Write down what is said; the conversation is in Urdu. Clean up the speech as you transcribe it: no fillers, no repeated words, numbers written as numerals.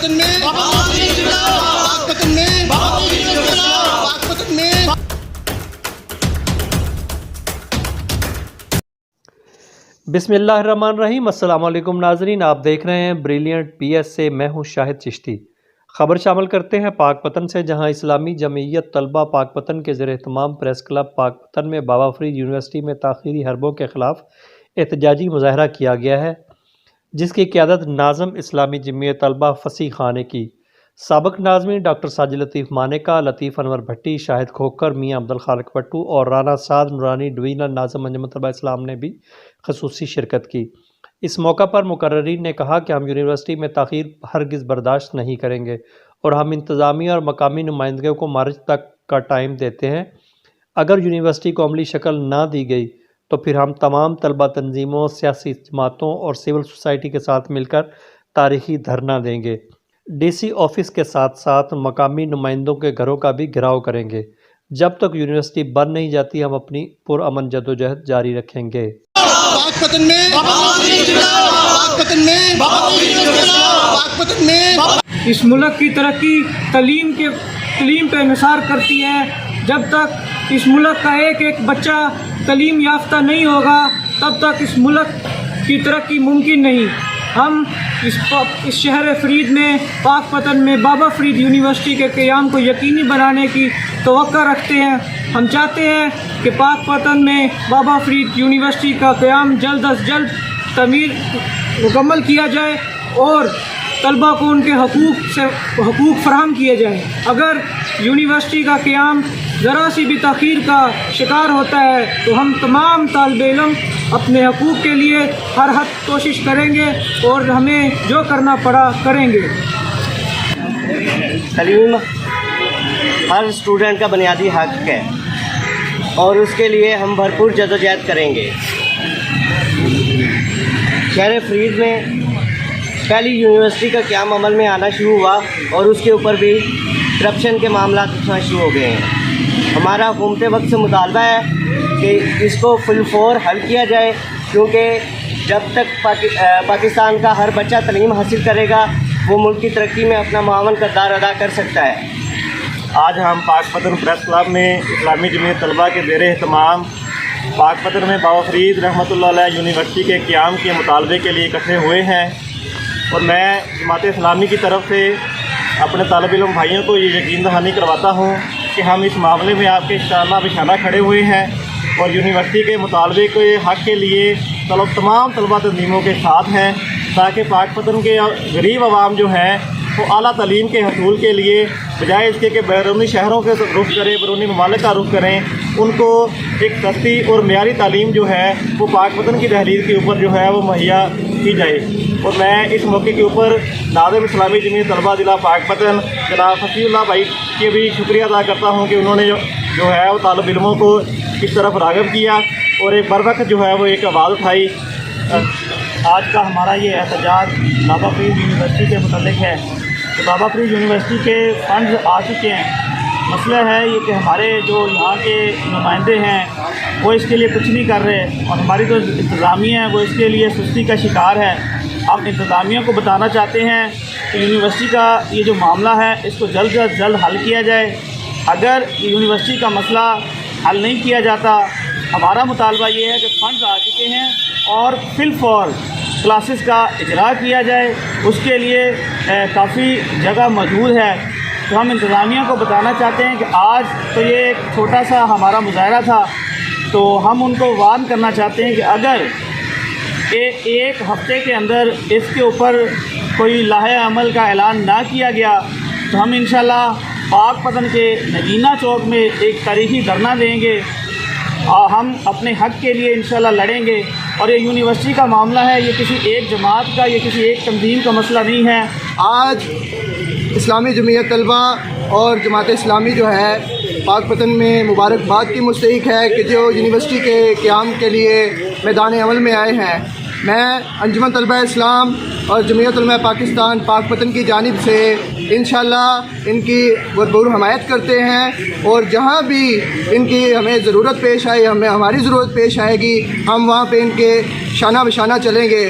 پاکستان میں پاکستان میں پاکستان میں بسم اللہ الرحمن الرحیم۔ السلام علیکم ناظرین، آپ دیکھ رہے ہیں بریلینٹ پی ایس سے، میں ہوں شاہد چشتی۔ خبر شامل کرتے ہیں پاک پتن سے، جہاں اسلامی جمعیت طلبہ پاک پتن کے زیر اہتمام پریس کلب پاک پتن میں بابا فرید یونیورسٹی میں تاخیری حربوں کے خلاف احتجاجی مظاہرہ کیا گیا ہے، جس کی قیادت ناظم اسلامی جمعیت طلبہ فصیح خان نے کی۔ سابق ناظمین ڈاکٹر ساجد لطیف مانیکا، لطیف انور بھٹی، شاہد کھوکھر، میاں عبدالخالق پٹو اور رانا سعد نورانی ڈویژنل ناظم انجمن طلبہ اسلام نے بھی خصوصی شرکت کی۔ اس موقع پر مقررین نے کہا کہ ہم یونیورسٹی میں تاخیر ہرگز برداشت نہیں کریں گے اور ہم انتظامیہ اور مقامی نمائندگیوں کو مارچ تک کا ٹائم دیتے ہیں۔ اگر یونیورسٹی کو عملی شکل نہ دی گئی تو پھر ہم تمام طلبہ تنظیموں، سیاسی جماعتوں اور سول سوسائٹی کے ساتھ مل کر تاریخی دھرنا دیں گے۔ ڈی سی آفس کے ساتھ ساتھ مقامی نمائندوں کے گھروں کا بھی گھیراؤ کریں گے۔ جب تک یونیورسٹی بند نہیں جاتی ہم اپنی پرامن جدوجہد جاری رکھیں گے۔ پاکستان میں پاکستان میں پاکستان میں اس ملک کی ترقی تعلیم پہ انحصار کرتی ہے۔ جب تک اس ملک کا ایک ایک بچہ تعلیم یافتہ نہیں ہوگا تب تک اس ملک کی ترقی ممکن نہیں۔ ہم اس شہر فرید میں پاک پتن میں بابا فرید یونیورسٹی کے قیام کو یقینی بنانے کی توقع رکھتے ہیں۔ ہم چاہتے ہیں کہ پاک پتن میں بابا فرید یونیورسٹی کا قیام جلد از جلد تعمیر مکمل کیا جائے اور طلبہ کو ان کے حقوق فراہم کیے جائیں۔ اگر یونیورسٹی کا قیام ذرا سی بھی تاخیر کا شکار ہوتا ہے تو ہم تمام طالب علم اپنے حقوق کے لیے ہر حد کوشش کریں گے اور ہمیں جو کرنا پڑا کریں گے۔ تعلیم ہر اسٹوڈنٹ کا بنیادی حق ہے اور اس کے لیے ہم بھرپور جدوجہد کریں گے۔ شہر فرید میں پہلی یونیورسٹی کا قیام عمل میں آنا شروع ہوا اور اس کے اوپر بھی کرپشن کے معاملات اٹھنا شروع ہو گئے ہیں۔ ہمارا حکومت وقت سے مطالبہ ہے کہ اس کو فل فور حل کیا جائے، کیونکہ جب تک پاکستان کا ہر بچہ تعلیم حاصل کرے گا وہ ملک کی ترقی میں اپنا معاون کردار ادا کر سکتا ہے۔ آج ہم پاک پتن پریس کلب میں اسلامی جمعیت طلبہ کے زیر اہتمام پاک پتن میں بابا فرید رحمۃ اللہ علیہ یونیورسٹی کے قیام کے مطالبے کے لیے اکٹھے ہوئے ہیں، اور میں جماعت اسلامی کی طرف سے اپنے طالب علم بھائیوں کو یہ یقین دہانی کرواتا ہوں کہ ہم اس معاملے میں آپ کے شانہ بشانہ کھڑے ہوئے ہیں اور یونیورسٹی کے مطالبے کے حق کے لیے تمام طلبہ تنظیموں کے ساتھ ہیں، تاکہ پاک پتن کے غریب عوام جو ہیں وہ اعلیٰ تعلیم کے حصول کے لیے بجائے اس کے کہ بیرونی شہروں کے رخ کریں، بیرونی ممالک کا رخ کریں، ان کو ایک سستی اور معیاری تعلیم جو ہے وہ پاک پتن کی تحریر کے اوپر جو ہے وہ مہیا کی جائے۔ اور میں اس موقع کے اوپر ناظم اسلامی جمعیت طلبہ ضلع پاک پتن جناب فصیح اللہ بھائی کے بھی شکریہ ادا کرتا ہوں کہ انہوں نے جو ہے وہ طالب علموں کو اس طرف راغب کیا اور ایک بر وقت جو ہے وہ ایک آواز اٹھائی۔ آج کا ہمارا یہ احتجاج بابا فرید یونیورسٹی کے متعلق ہے کہ بابا فرید یونیورسٹی کے فنڈز آ چکے ہیں۔ مسئلہ ہے یہ کہ ہمارے جو یہاں کے نمائندے ہیں وہ اس کے لیے کچھ نہیں کر رہے اور ہماری جو انتظامیہ ہے وہ اس کے لیے سستی کا شکار ہے۔ ہم انتظامیہ کو بتانا چاہتے ہیں کہ یونیورسٹی کا یہ جو معاملہ ہے اس کو جلد از جلد حل کیا جائے۔ اگر یونیورسٹی کا مسئلہ حل نہیں کیا جاتا، ہمارا مطالبہ یہ ہے کہ فنڈز آ چکے ہیں اور فی الفور کلاسز کا اجرا کیا جائے، اس کے لیے کافی جگہ موجود ہے۔ تو ہم انتظامیہ کو بتانا چاہتے ہیں کہ آج تو یہ ایک چھوٹا سا ہمارا مظاہرہ تھا، تو ہم ان کو وارن کرنا چاہتے ہیں کہ اگر ایک ہفتے کے اندر اس کے اوپر کوئی لاحہ عمل کا اعلان نہ کیا گیا تو ہم انشاءاللہ پاک پتن کے نگینہ چوک میں ایک تاریخی دھرنا دیں گے اور ہم اپنے حق کے لیے انشاءاللہ لڑیں گے۔ اور یہ یونیورسٹی کا معاملہ ہے، یہ کسی ایک جماعت کا، یہ کسی ایک تنظیم کا مسئلہ نہیں ہے۔ آج اسلامی جمعیت طلبہ اور جماعت اسلامی جو ہے پاک پتن میں مبارکباد کی مستحق ہے کہ جو یونیورسٹی کے قیام کے لیے میدان عمل میں آئے ہیں۔ میں انجمن طلبہ اسلام اور جمعیت علماء پاکستان پاک پتن کی جانب سے انشاءاللہ ان کی بھرپور حمایت کرتے ہیں، اور جہاں بھی ان کی ہمیں ضرورت پیش آئے، ہماری ضرورت پیش آئے گی، ہم وہاں پہ ان کے شانہ بشانہ چلیں گے